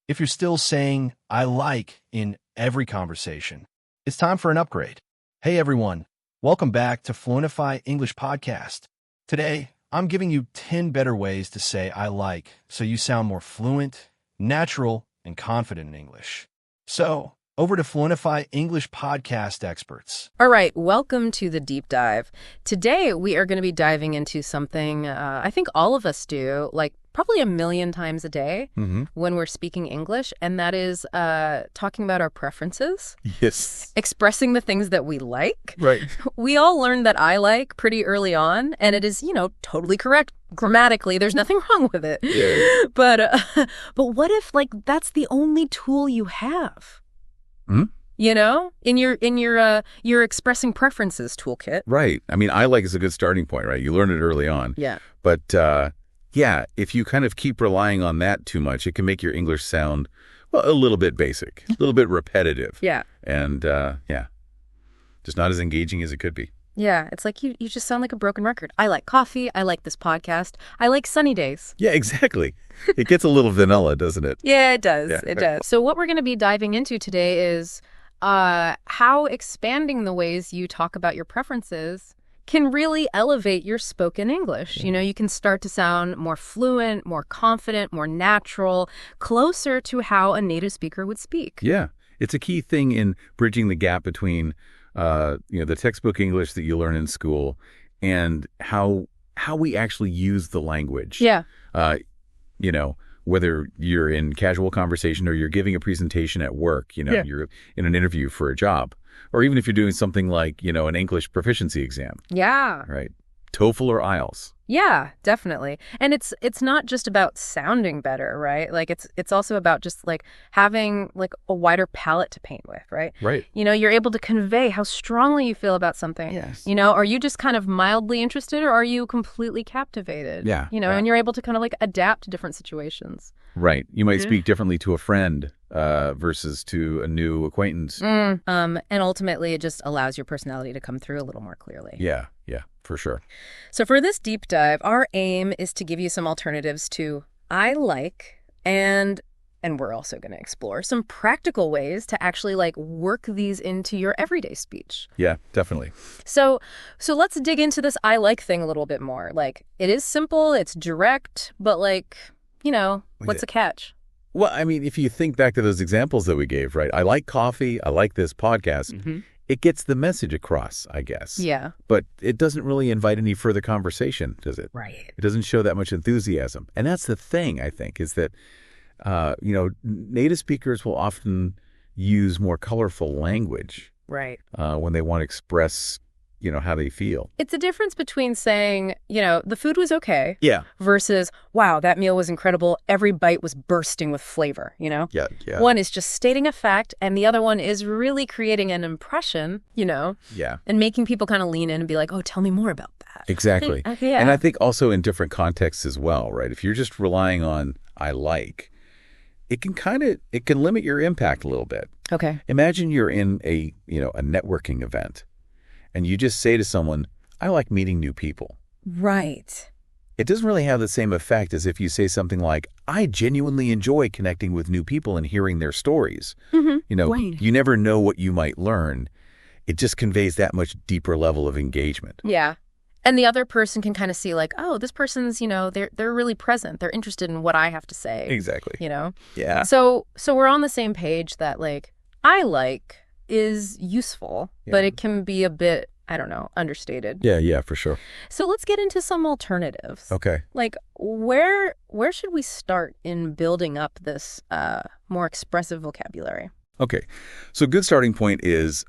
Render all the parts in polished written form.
If you're still saying I like in every conversation, it's time for an upgrade. Hey everyone, welcome back to Fluentify English Podcast. Today, I'm giving you 10 better ways to say I like so you sound more fluent, natural, and confident in English. So, over to Fluentify English Podcast experts. All right, welcome to the deep dive. Today, we are going to be diving into something I think all of us do, like probably a million times a day when we're speaking English, and that is talking about our preferences. Yes. Expressing the things that we like. Right. We all learned that I like pretty early on, and it is, totally correct grammatically. There's nothing wrong with it. Yeah. But what if, that's the only tool you have? Hmm? In your expressing preferences toolkit. Right. I mean, I like is a good starting point, right? You learn it early on. Yeah. But yeah, if you kind of keep relying on that too much, it can make your English sound, well, a little bit basic, a little bit repetitive. Yeah. And just not as engaging as it could be. Yeah, it's like you just sound like a broken record. I like coffee. I like this podcast. I like sunny days. Yeah, exactly. It gets a little vanilla, doesn't it? Yeah, it does. Yeah. It does. So what we're going to be diving into today is how expanding the ways you talk about your preferences can really elevate your spoken English. Yeah. You can start to sound more fluent, more confident, more natural, closer to how a native speaker would speak. Yeah. It's a key thing in bridging the gap between the textbook English that you learn in school and how we actually use the language. Yeah. Whether you're in casual conversation or you're giving a presentation at work, you're in an interview for a job, or even if you're doing something like, an English proficiency exam. Yeah. Right. TOEFL or IELTS. Yeah, definitely. And it's not just about sounding better, right? It's also about just having a wider palette to paint with, right? Right. You're able to convey how strongly you feel about something. Yes. Are you just kind of mildly interested or are you completely captivated? Yeah. And you're able to kind of adapt to different situations. Right. You might speak differently to a friend versus to a new acquaintance. And ultimately, it just allows your personality to come through a little more clearly. Yeah, for sure. So for this deep dive, our aim is to give you some alternatives to I like, and we're also going to explore some practical ways to actually work these into your everyday speech. Yeah, definitely. So let's dig into this I like thing a little bit more. It is simple, it's direct, but what's the catch? Well, I mean, if you think back to those examples that we gave, right? I like coffee. I like this podcast. It gets the message across, I guess. Yeah. But it doesn't really invite any further conversation, does it? Right. It doesn't show that much enthusiasm. And that's the thing, I think, is that, native speakers will often use more colorful language. Right. When they want to express, how they feel. It's a difference between saying, the food was okay. Yeah. Versus, wow, that meal was incredible. Every bite was bursting with flavor, Yeah. One is just stating a fact, and the other one is really creating an impression, Yeah. and making people kind of lean in and be like, oh, tell me more about that. Exactly. Yeah. And I think also in different contexts as well, right? If you're just relying on I like, it can limit your impact a little bit. Okay. Imagine you're in a networking event and you just say to someone, I like meeting new people. Right. It doesn't really have the same effect as if you say something like, I genuinely enjoy connecting with new people and hearing their stories. Right. You never know what you might learn. It just conveys that much deeper level of engagement. Yeah. And the other person can kind of see oh, this person's, they're really present. They're interested in what I have to say. Exactly. Yeah. So we're on the same page that I like is useful, but it can be a bit, I don't know, understated. Yeah, for sure. So let's get into some alternatives. Okay. Where should we start in building up this more expressive vocabulary? Okay. So a good starting point is,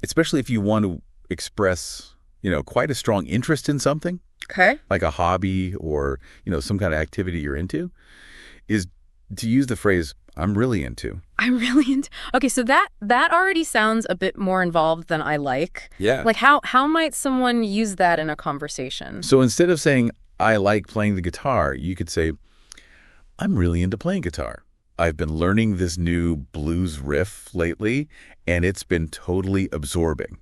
especially if you want to express, quite a strong interest in something. Okay. Like a hobby or, some kind of activity you're into, is to use the phrase, I'm really into. I'm really into. Okay, so that already sounds a bit more involved than I like. Yeah. How might someone use that in a conversation? So instead of saying, I like playing the guitar, you could say, I'm really into playing guitar. I've been learning this new blues riff lately, and it's been totally absorbing.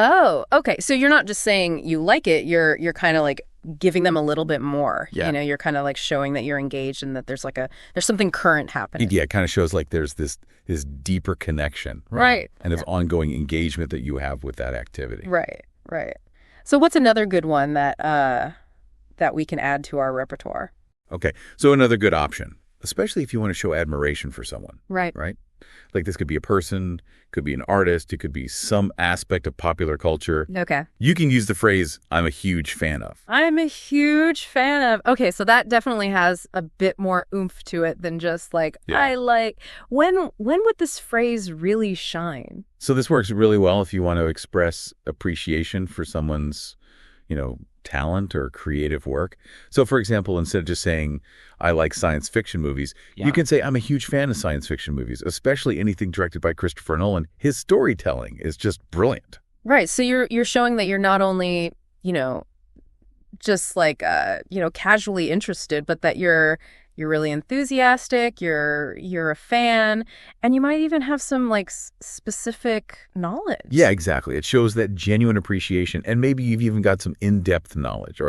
Oh, okay. So you're not just saying you like it, you're kind of giving them a little bit more. Yeah. You know, you're kind of like showing that you're engaged and that there's something current happening. Yeah, it kind of shows like there's this deeper connection. Right. And this ongoing engagement that you have with that activity. Right. So what's another good one that we can add to our repertoire? Okay. So another good option, especially if you want to show admiration for someone. Right. Like this could be a person, could be an artist, it could be some aspect of popular culture. Okay. You can use the phrase, I'm a huge fan of. I'm a huge fan of. Okay, so that definitely has a bit more oomph to it than just like, Yeah. I like. When would this phrase really shine? So this works really well if you want to express appreciation for someone's, talent or creative work. So for example, instead of just saying, I like science fiction movies, you can say, I'm a huge fan of science fiction movies, especially anything directed by Christopher Nolan. His storytelling is just brilliant. Right, so you're showing that you're not only, just like, casually interested, but that you're really enthusiastic, you're a fan, and you might even have some like specific knowledge. Yeah, exactly. It shows that genuine appreciation, and maybe you've even got some in-depth knowledge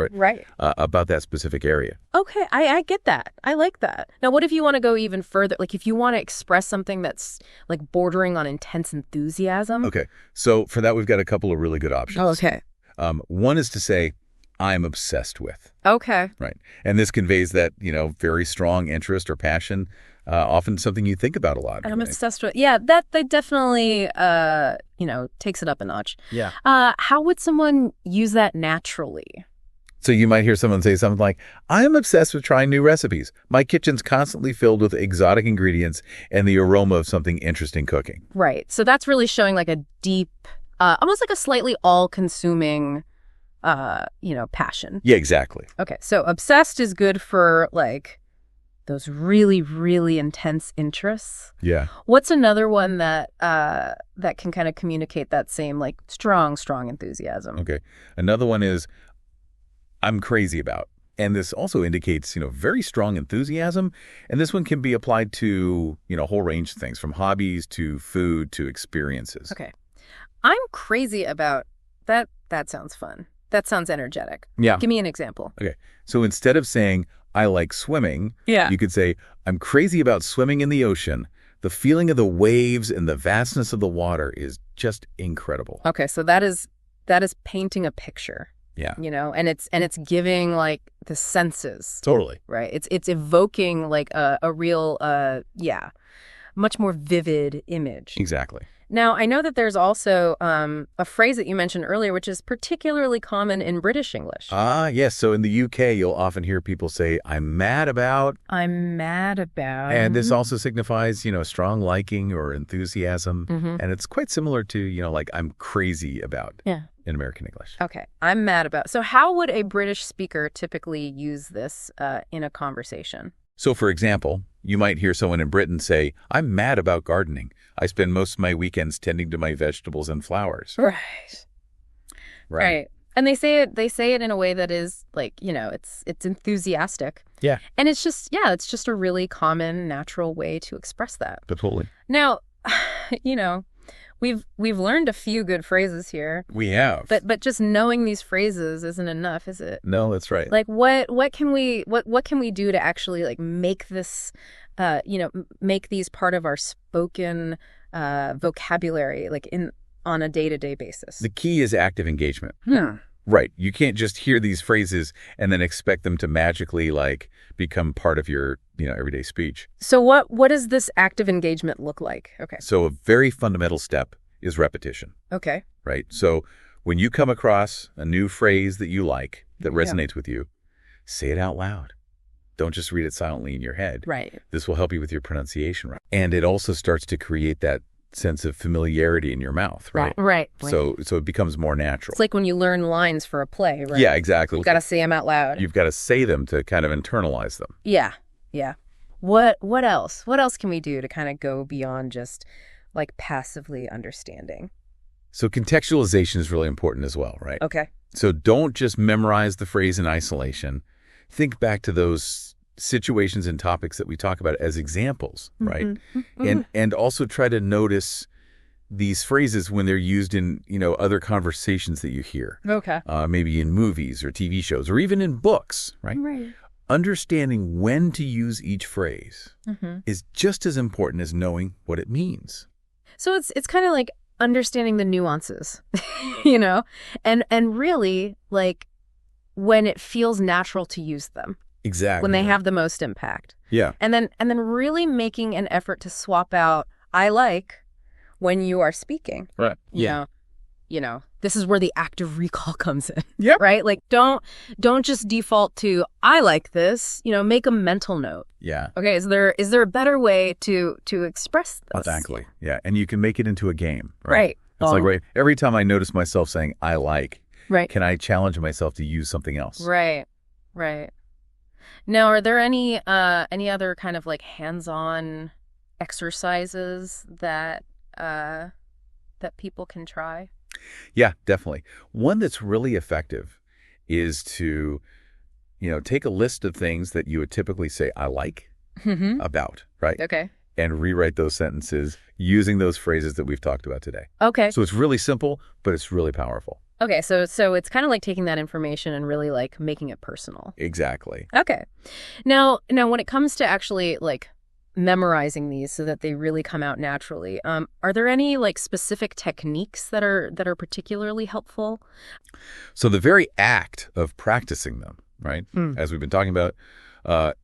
about that specific area. Okay, I get that. I like that. Now, what if you want to go even further? Like if you want to express something that's like bordering on intense enthusiasm? Okay, so for that, we've got a couple of really good options. Oh, okay. One is to say, I'm obsessed with. Okay. Right. And this conveys that, very strong interest or passion, often something you think about a lot. I'm obsessed with. Yeah, that definitely, takes it up a notch. Yeah. How would someone use that naturally? So you might hear someone say something like, I am obsessed with trying new recipes. My kitchen's constantly filled with exotic ingredients and the aroma of something interesting cooking. Right. So that's really showing like a deep, almost like a slightly all-consuming passion. Yeah, exactly. Okay, so obsessed is good for like those really, really intense interests. Yeah. What's another one that can kind of communicate that same like strong enthusiasm? Okay. Another one is I'm crazy about. And this also indicates, very strong enthusiasm. And this one can be applied to, a whole range of things from hobbies to food to experiences. Okay. I'm crazy about that. That sounds fun. That sounds energetic. Yeah. Give me an example. Okay. So instead of saying, I like swimming, Yeah. you could say, I'm crazy about swimming in the ocean. The feeling of the waves and the vastness of the water is just incredible. Okay, so that is painting a picture. Yeah. And it's giving like the senses. Totally. Right. It's evoking like a real much more vivid image. Exactly. Now, I know that there's also a phrase that you mentioned earlier, which is particularly common in British English. Yes. So in the UK, you'll often hear people say, I'm mad about. I'm mad about. And this also signifies, strong liking or enthusiasm. Mm-hmm. And it's quite similar to, like I'm crazy about in American English. Okay. I'm mad about. So how would a British speaker typically use this in a conversation? So, for example, you might hear someone in Britain say, I'm mad about gardening. I spend most of my weekends tending to my vegetables and flowers. Right. And they say it in a way that is like, it's enthusiastic. Yeah. And it's just a really common, natural way to express that. Totally. Now, we've learned a few good phrases here. We have. But just knowing these phrases isn't enough, is it? No, that's right. Like what can we do to actually like make this make these part of our spoken vocabulary like on a day-to-day basis? The key is active engagement. Hmm. Right. You can't just hear these phrases and then expect them to magically like become part of your, everyday speech. So what does this active engagement look like? Okay. So a very fundamental step is repetition. Okay. Right. So when you come across a new phrase that you like, that resonates with you, say it out loud. Don't just read it silently in your head. Right. This will help you with your pronunciation. Right. And it also starts to create that sense of familiarity in your mouth, right? Right. So it becomes more natural. It's like when you learn lines for a play, right? Yeah, exactly. You've got to say them out loud. You've got to say them to kind of internalize them. Yeah. What else? What else can we do to kind of go beyond just like passively understanding? So contextualization is really important as well, right? Okay. So don't just memorize the phrase in isolation. Think back to those situations and topics that we talk about as examples, right? Mm-hmm. And also try to notice these phrases when they're used in, other conversations that you hear. Okay. Maybe in movies or TV shows or even in books, right? Right. Understanding when to use each phrase is just as important as knowing what it means. So it's kind of like understanding the nuances, and really like when it feels natural to use them. Exactly. When they have the most impact. Yeah. And then really making an effort to swap out I like when you are speaking. Right. This is where the active recall comes in. Yep. Right? Like don't just default to I like this, make a mental note. Yeah. Okay, is there a better way to express this? Exactly. Yeah. And you can make it into a game. Right. It's like every time I notice myself saying I like, right. Can I challenge myself to use something else? Right. Right. Now, are there any other kind of like hands-on exercises that people can try? Yeah, definitely. One that's really effective is to, take a list of things that you would typically say I like about, right? Okay. And rewrite those sentences using those phrases that we've talked about today. Okay. So it's really simple, but it's really powerful. Okay, so it's kind of like taking that information and really like making it personal. Exactly. Okay. Now when it comes to actually like memorizing these so that they really come out naturally, are there any like specific techniques that are particularly helpful? So the very act of practicing them, right, as we've been talking about,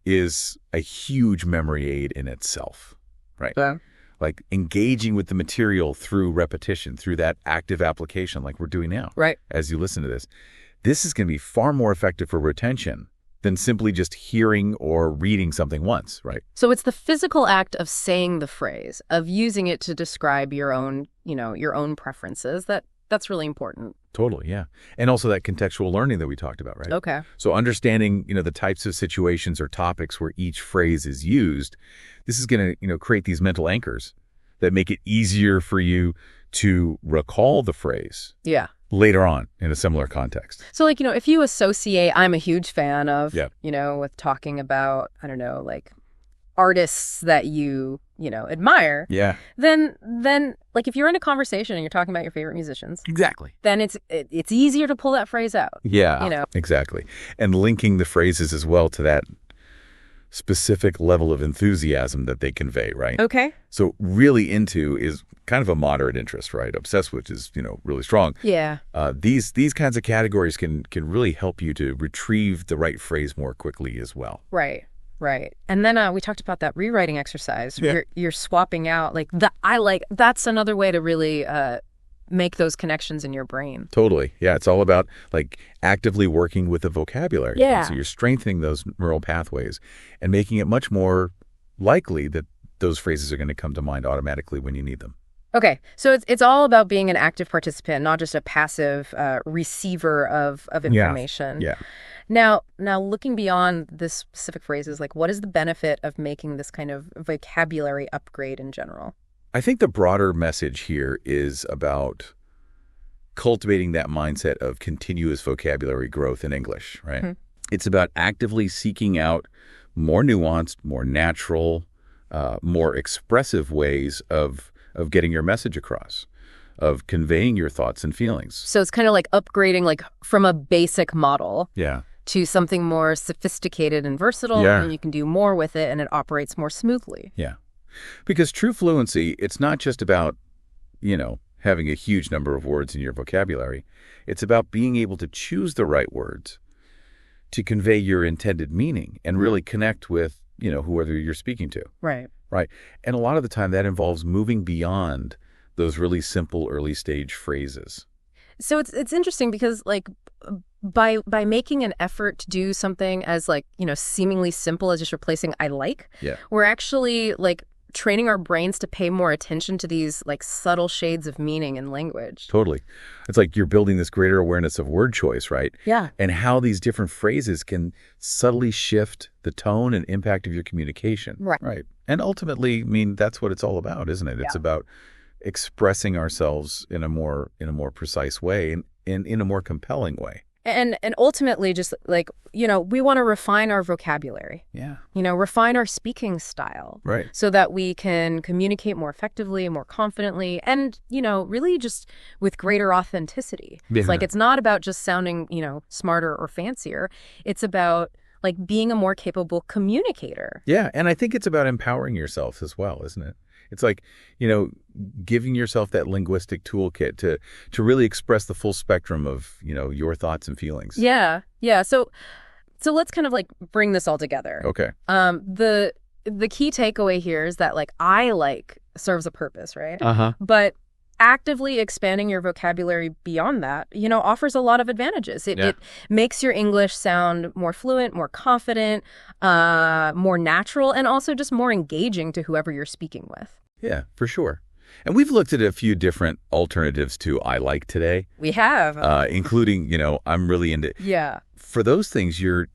is a huge memory aid in itself, right? Yeah. Like engaging with the material through repetition, through that active application like we're doing now. Right. As you listen to this. This is going to be far more effective for retention than simply just hearing or reading something once, right? So it's the physical act of saying the phrase, of using it to describe your own, your own preferences. That's really important. Totally, yeah. And also that contextual learning that we talked about, right? Okay. So understanding, the types of situations or topics where each phrase is used, this is going to, create these mental anchors that make it easier for you to recall the phrase. Yeah. Later on in a similar context. So like, if you associate, I'm a huge fan of, yeah. With talking about, I don't know, like artists that you admire. Yeah. Then like if you're in a conversation and you're talking about your favorite musicians. Exactly. Then it's easier to pull that phrase out. Yeah. Exactly. And linking the phrases as well to that specific level of enthusiasm that they convey, right? Okay. So really into is kind of a moderate interest, right? Obsessed with is, really strong. Yeah. These kinds of categories can really help you to retrieve the right phrase more quickly as well. Right. Right. And then we talked about that rewriting exercise. Yeah. You're swapping out like that's another way to really make those connections in your brain. Totally. Yeah. It's all about like actively working with the vocabulary. Yeah. So you're strengthening those neural pathways and making it much more likely that those phrases are going to come to mind automatically when you need them. Okay. So it's all about being an active participant, not just a passive receiver of information. Yeah. Now looking beyond this specific phrases, like what is the benefit of making this kind of vocabulary upgrade in general? I think the broader message here is about cultivating that mindset of continuous vocabulary growth in English, right? Mm-hmm. It's about actively seeking out more nuanced, more natural, more expressive ways of getting your message across, of conveying your thoughts and feelings. So it's kind of like upgrading like from a basic model to something more sophisticated and versatile, and you can do more with it and it operates more smoothly. Yeah. Because true fluency, it's not just about, having a huge number of words in your vocabulary. It's about being able to choose the right words to convey your intended meaning and really connect with, whoever you're speaking to. Right. Right. And a lot of the time that involves moving beyond those really simple early stage phrases. So it's interesting because like by making an effort to do something as like, seemingly simple as just replacing I like, we're actually like training our brains to pay more attention to these like subtle shades of meaning in language. Totally. It's like you're building this greater awareness of word choice, right? Yeah. And how these different phrases can subtly shift the tone and impact of your communication. Right. Right. And ultimately, that's what it's all about, isn't it? It's about expressing ourselves in a more precise way and in a more compelling way. And ultimately, just like, we want to refine our vocabulary. Yeah. Refine our speaking style. Right. So that we can communicate more effectively, more confidently, and, really just with greater authenticity. Yeah. It's like, it's not about just sounding, smarter or fancier. It's about like being a more capable communicator. Yeah. And I think it's about empowering yourself as well, isn't it? It's like, giving yourself that linguistic toolkit to really express the full spectrum of, your thoughts and feelings. Yeah. Yeah. So let's kind of like bring this all together. Okay. The key takeaway here is that like I like serves a purpose, right? Uh-huh. But actively expanding your vocabulary beyond that, offers a lot of advantages. It makes your English sound more fluent, more confident, more natural, and also just more engaging to whoever you're speaking with. Yeah, for sure. And we've looked at a few different alternatives to I like today. We have. Including, I'm really into. Yeah. For those things you're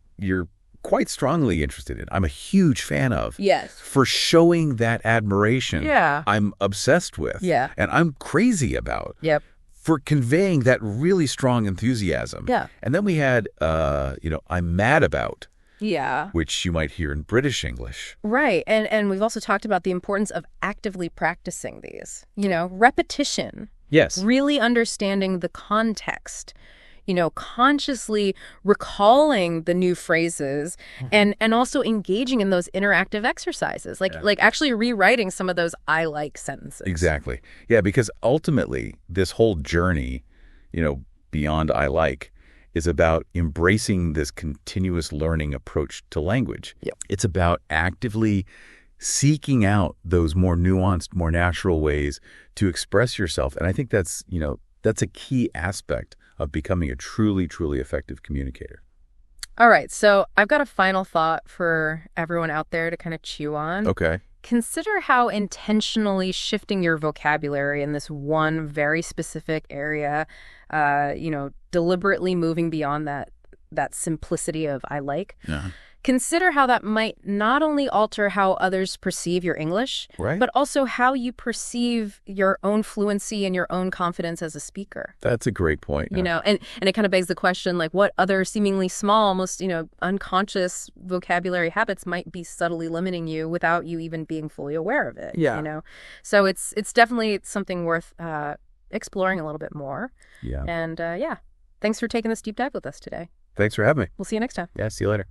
quite strongly interested in. I'm a huge fan of. Yes. For showing that admiration. Yeah. I'm obsessed with. Yeah. And I'm crazy about. Yep. For conveying that really strong enthusiasm. Yeah. And then we had, I'm mad about. Yeah. Which you might hear in British English. Right. And we've also talked about the importance of actively practicing these. Repetition. Yes. Really understanding the context. Consciously recalling the new phrases and also engaging in those interactive exercises, like actually rewriting some of those I like sentences. Exactly. Yeah, because ultimately this whole journey, beyond I like, is about embracing this continuous learning approach to language. Yep. It's about actively seeking out those more nuanced, more natural ways to express yourself. And I think that's a key aspect of becoming a truly, truly effective communicator. All right. So I've got a final thought for everyone out there to kind of chew on. Okay. Consider how intentionally shifting your vocabulary in this one very specific area, deliberately moving beyond that simplicity of I like. Yeah. Consider how that might not only alter how others perceive your English, right, but also how you perceive your own fluency and your own confidence as a speaker. That's a great point. Yeah. And it kind of begs the question, like, what other seemingly small, almost, unconscious vocabulary habits might be subtly limiting you without you even being fully aware of it? Yeah. So it's definitely something worth exploring a little bit more. Yeah. And thanks for taking this deep dive with us today. Thanks for having me. We'll see you next time. Yeah, see you later.